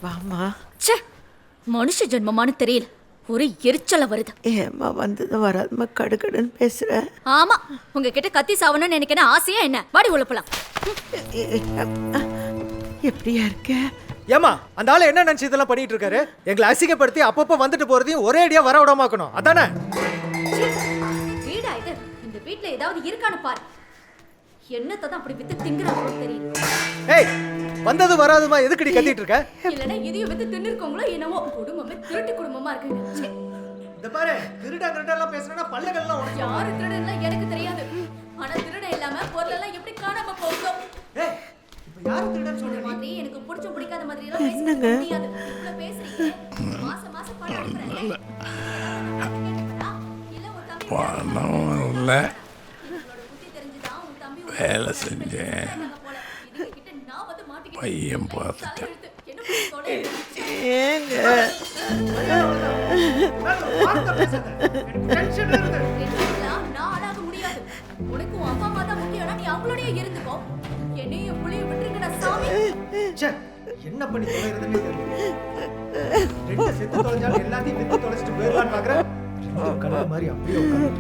வாமா. ச்சே, மனுஷ ஜென்மமானு தெரியல, ஒரு எரிச்சல வருது. ஏம்மா வந்ததும் வராதம்மா கடுகடுன்னு பேசுற. ஆமா, உங்ககிட்ட கத்தி சாவணும்னு எனக்கு என்ன ஆசையா என்ன? வாடி உள்ள போலாம். எப்படியா இருக்க? ஏமா அந்த ஆளு என்ன நினைச்சு இதெல்லாம் பண்ணிட்டு இருக்காரு? எங்களை அசிங்கப்படுத்தி அப்பப்போ வந்துட்டு போறதையும் ஒரே அடியா வர விடாமக்கணும், அதானே? வீடா இது? இந்த வீட்ல ஏதாவது இருக்கான்னு பாரு. என்னத்தை தான் அப்படி வித்து திங்குறாங்களோ தெரியல. ஏய், வந்தது வராதுமா எதுக்குடி கத்திட்டு இருக்க? இல்லனா இதையும் வித்து தின்னுருக்கோங்களோ என்னவோ. குடும்பமே திருட்டு குடும்பமா இருக்குங்க. ச்சே. இந்த பாரு, திருடெல்லாம் பேசுறேன்னா பல்லகெல்லாம் உடைச்சு. யாரு திருடன்னா எனக்கு தெரியாது. ஆனா திருட இல்லாம பொருள் எல்லாம் எப்படி காணாம போகும்? ஏய், இப்போ யாரு திருடன்னு சொல்ற? மாதிரி எனக்கு பிடிச்ச பிடிக்காத மாதிரி எல்லாம் பேச முடியாது. இவ்வளவு பேசுறீங்க. மாசம் மாசம் பணம் அனுப்புறேன். இல்ல ஒரு தம்பி பணம் இல்லை, உங்களோட புத்தி தெரிஞ்சுதான் உன் தம்பி வேலை செஞ்சேன், போல. இதுங்க கிட்ட நான் வந்து மாட்டிக்கிட்டேன். பையன் பார்த்துட்டேன். என்ன பண்ணி தொலை? ஏங்க வார்த்தை பேசாத. எனக்கு டென்ஷன் வருது. என்னால நான் ஆளாக முடியாது. உனக்கு உன் அப்பா அம்மா தான் முக்கியம்னா நீ அவங்களோடயே இருந்துக்கோ. என்னையும் புள்ளைய விட்டுருங்கடா சாமி. ச்சே, என்ன பண்ணி தொலைறதுன்னு தெரியல. ரெண்டு செத்து தொலைஞ்சாலும் எல்லாத்தையும் வித்து தொலைச்சிட்டு போயிடலான்னு பாக்குறேன். கழுகு மாதிரி அப்படியே உட்கார்ந்து